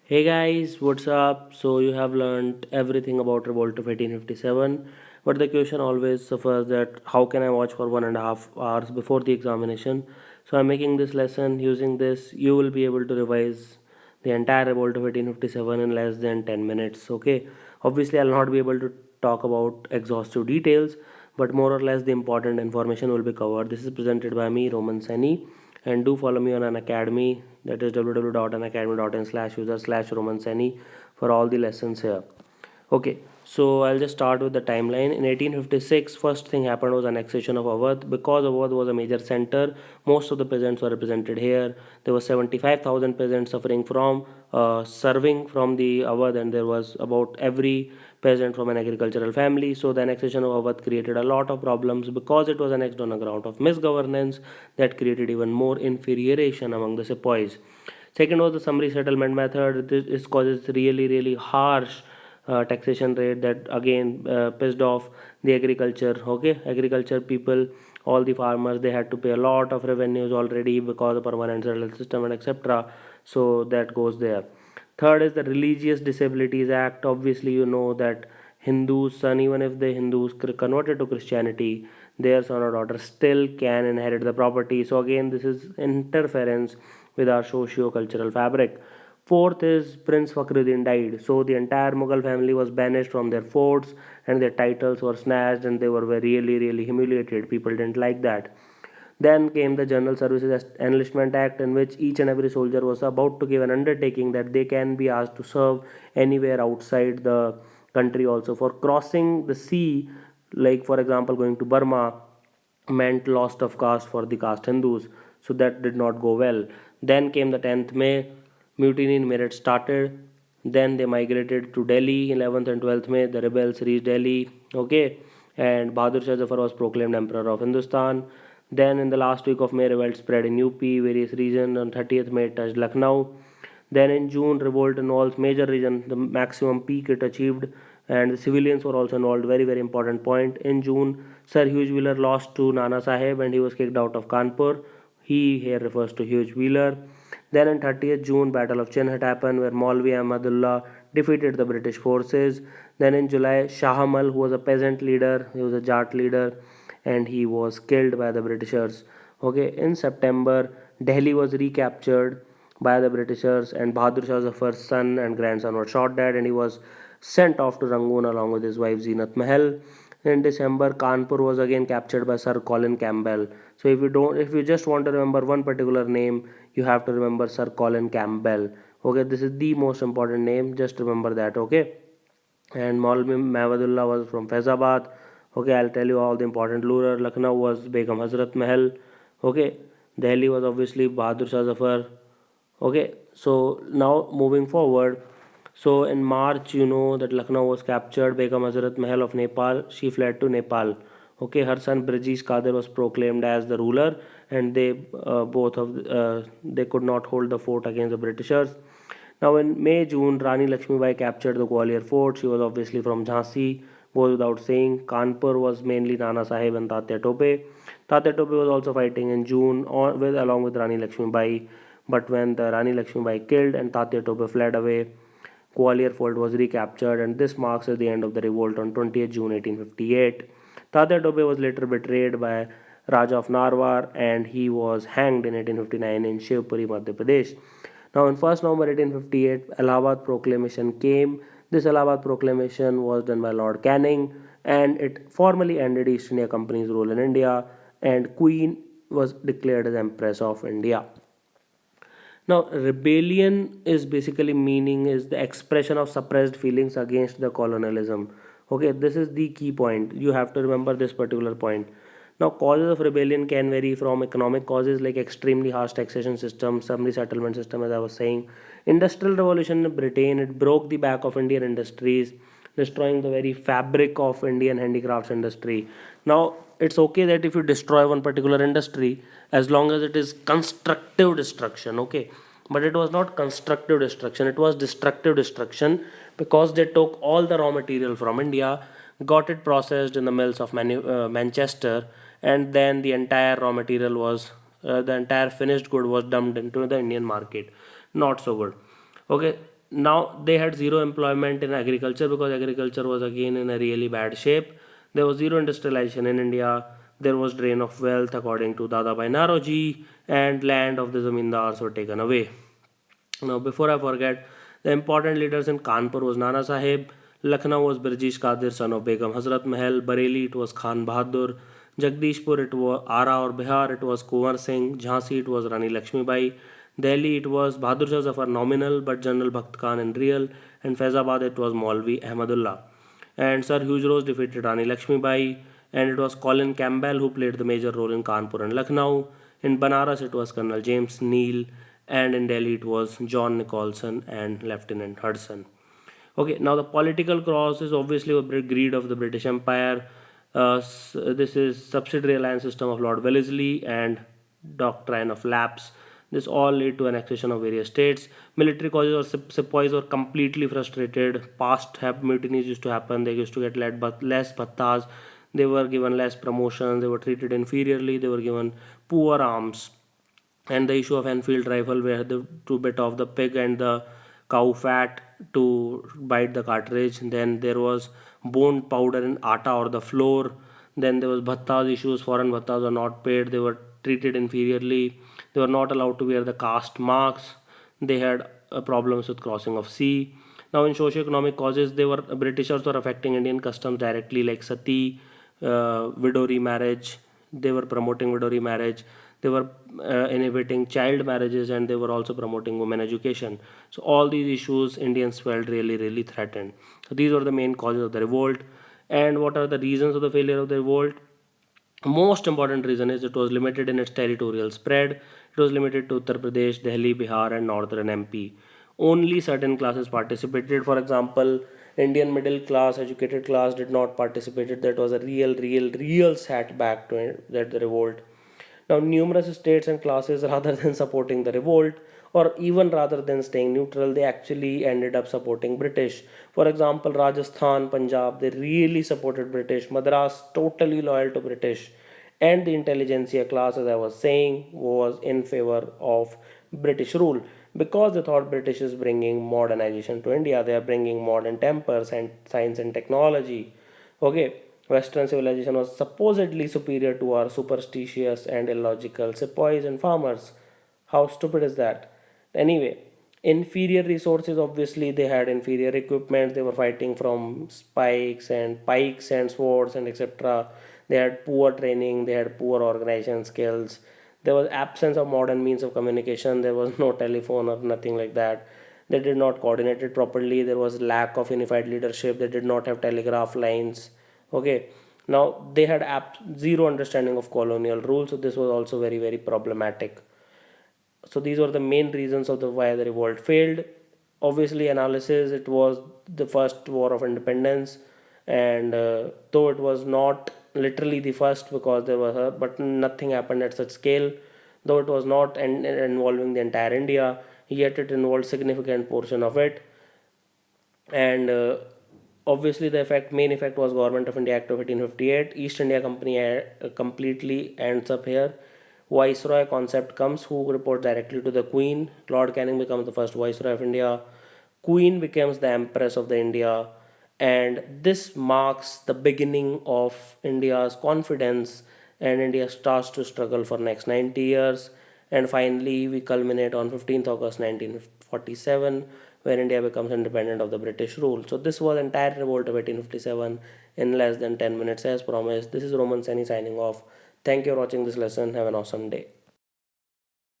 Hey guys, what's up? So you have learned everything about revolt of 1857, but the question always suffers that how can I watch for 1.5 hours before the examination? So I'm making this lesson. Using this, you will be able to revise the entire revolt of 1857 in less than 10 minutes. Okay, obviously I'll not be able to talk about exhaustive details, but more or less the important information will be covered. This is presented by me, Roman Saini, and do follow me on Unacademy, that is www.unacademy.in/user/Roman Saini for all the lessons here. Okay, so I'll just start with the timeline. In 1856, first thing happened was annexation of Awadh. Because Awadh was a major center, most of the peasants were represented here. There were 75,000 peasants serving from the Awadh, and there was about every peasant from an agricultural family. So the annexation of Awadh created a lot of problems because it was annexed on a ground of misgovernance that created even more infuriation among the sepoys. Second was the summary settlement method. This causes really harsh taxation rate that again pissed off the agriculture. Okay, agriculture people, all the farmers, they had to pay a lot of revenues already because of permanent settled system and etc. So that goes there. Third is the Religious Disabilities Act. Obviously, you know that Hindus, son, even if the Hindus converted to Christianity, their son or daughter still can inherit the property. So again, this is interference with our socio-cultural fabric. Fourth is Prince Fakhruddin died. So the entire Mughal family was banished from their forts and their titles were snatched and they were really humiliated. People didn't like that. Then came the General Services Enlistment Act, in which each and every soldier was about to give an undertaking that they can be asked to serve anywhere outside the country also. For crossing the sea, like for example going to Burma, meant loss of caste for the caste Hindus, so that did not go well. Then came the 10th May, mutiny in Meerut started. Then they migrated to Delhi. 11th and 12th May, the rebels reached Delhi. Okay, and Bahadur Shah Zafar was proclaimed Emperor of Hindustan. Then in the last week of May, revolt spread in UP, various regions. On 30th May, it touched Lucknow. Then in June, revolt involves major region, the maximum peak it achieved, and the civilians were also involved. Very important point. In June, Sir Hugh Wheeler lost to Nana Sahib and he was kicked out of Kanpur. He here refers to Hugh Wheeler. Then on 30th June, Battle of Chin had happened where Maulvi Ahmadullah defeated the British forces. Then in July, Shah Amal, who was a peasant leader, he was a Jat leader, and he was killed by the Britishers. Okay, in September, Delhi was recaptured by the Britishers, and Bahadur Shah Zafar's son and grandson were shot dead, and he was sent off to Rangoon along with his wife Zeenat Mahal. In December, Kanpur was again captured by Sir Colin Campbell. So if you just want to remember one particular name, you have to remember Sir Colin Campbell. Okay, this is the most important name. Just remember that. Okay, and Maulvi Mahmudullah was from Faizabad. Okay, I'll tell you all the important ruler. Lucknow was Begum Hazrat Mahal. Okay, Delhi was obviously Bahadur Shah Zafar. Okay, so now moving forward, so in March, you know that Lucknow was captured. Begum Hazrat Mahal of Nepal, she fled to Nepal. Okay, her son Brijesh Kadir was proclaimed as the ruler, and they could not hold the fort against the Britishers. Now in May June, Rani Lakshmibai captured the Gwalior fort. She was obviously from Jhansi. Goes without saying. Kanpur was mainly Nana Sahib and Tatya Tope. Tatya Tope was also fighting in June along with Rani Lakshmibai. But when the Rani Lakshmibai killed and Tatya Tope fled away, Gwalior fort was recaptured, and this marks the end of the revolt on 20th June 1858. Tatya Tope was later betrayed by Raja of Narwar and he was hanged in 1859 in Shivpuri, Madhya Pradesh. Now, on 1st November 1858, Allahabad Proclamation came. This Allahabad Proclamation was done by Lord Canning and it formally ended East India Company's rule in India, and Queen was declared as Empress of India. Now, rebellion is basically meaning is the expression of suppressed feelings against the colonialism. Okay, this is the key point. You have to remember this particular point. Now, causes of rebellion can vary from economic causes like extremely harsh taxation system, summary settlement system, as I was saying. Industrial revolution in Britain, it broke the back of Indian industries, destroying the very fabric of Indian handicrafts industry. Now, it's okay that if you destroy one particular industry, as long as it is constructive destruction, okay. But it was not constructive destruction, it was destructive destruction because they took all the raw material from India, got it processed in the mills of Manchester, and then the entire finished good was dumped into the Indian market. Not so good. Okay, Now they had zero employment in agriculture because agriculture was again in a really bad shape. There was zero industrialization in India. There was drain of wealth according to Dadabhai Naroji, and land of the zamindars were taken away. Now, before I forget, the important leaders in Kanpur was Nana Sahib, Lucknow was Birjish Qadir, son of Begum Hazrat Mahal, Bareilly it was Khan Bahadur, Jagdishpur it was Ara or Bihar it was Kunwar Singh, Jhansi it was Rani Lakshmi Bai, Delhi it was Bahadur Shah Zafar nominal but General Bakt Khan in real, and Faizabad it was Maulvi Ahmadullah. And Sir Hugh Rose defeated Rani Lakshmi Bai, and it was Colin Campbell who played the major role in Kanpur and Lucknow. In Banaras it was Colonel James Neal, and in Delhi it was John Nicholson and Lieutenant Hudson. Okay, now the political cross is obviously a greed of the British Empire. This is subsidiary alliance system of Lord Wellesley and doctrine of lapse. This all led to annexation of various states. Military causes or sepoys were completely frustrated. Past mutinies used to happen. They used to get less bhattas. They were given less promotions. They were treated inferiorly. They were given poor arms. And the issue of Enfield rifle, where the to bit of the pig and the cow fat to bite the cartridge. Then there was bone powder in atta or the floor. Then there was bhattas issues. Foreign bhattas were not paid. They were treated inferiorly. They were not allowed to wear the caste marks. They had problems with crossing of sea. Now, in socio-economic causes, they were Britishers were affecting Indian customs directly, like sati, widow remarriage. They were promoting widow remarriage. They were inhibiting child marriages, and they were also promoting women education. So all these issues Indians felt really threatened. So these were the main causes of the revolt. And what are the reasons of the failure of the revolt? Most important reason is it was limited in its territorial spread. It was limited to Uttar Pradesh, Delhi, Bihar, and northern MP. Only certain classes participated. For example, Indian middle class, educated class did not participate. That was a real setback to that the revolt. Now, numerous states and classes, rather than supporting the revolt, or even rather than staying neutral, they actually ended up supporting British. For example, Rajasthan, Punjab, they really supported British. Madras, totally loyal to British. And the intelligentsia class, as I was saying, was in favor of British rule because they thought British is bringing modernization to India. They are bringing modern tempers and science and technology. Okay, Western civilization was supposedly superior to our superstitious and illogical sepoys and farmers. How stupid is that? Anyway, inferior resources, obviously they had inferior equipment. They were fighting from pikes and swords and etc. They had poor training. They had poor organization skills. There was absence of modern means of communication. There was no telephone or nothing like that. They did not coordinate it properly. There was lack of unified leadership. They did not have telegraph lines. Okay, now they had zero understanding of colonial rule, so this was also very problematic. So these were the main reasons of the why the revolt failed. Obviously, analysis, it was the first war of independence, and though it was not literally the first because there was a but nothing happened at such scale. Though it was not involving the entire India, yet it involved significant portion of it. And obviously the main effect was Government of India Act of 1858. East India Company completely ends up here. Viceroy concept comes, who reports directly to the Queen. Lord Canning becomes the first Viceroy of India. Queen becomes the Empress of the India, and this marks the beginning of India's confidence, and India starts to struggle for next 90 years, and finally we culminate on 15th August 1947, where India becomes independent of the British rule. So this was entire revolt of 1857 in less than 10 minutes as promised. This is Roman Saini signing off. Thank you for watching this lesson. Have an awesome day.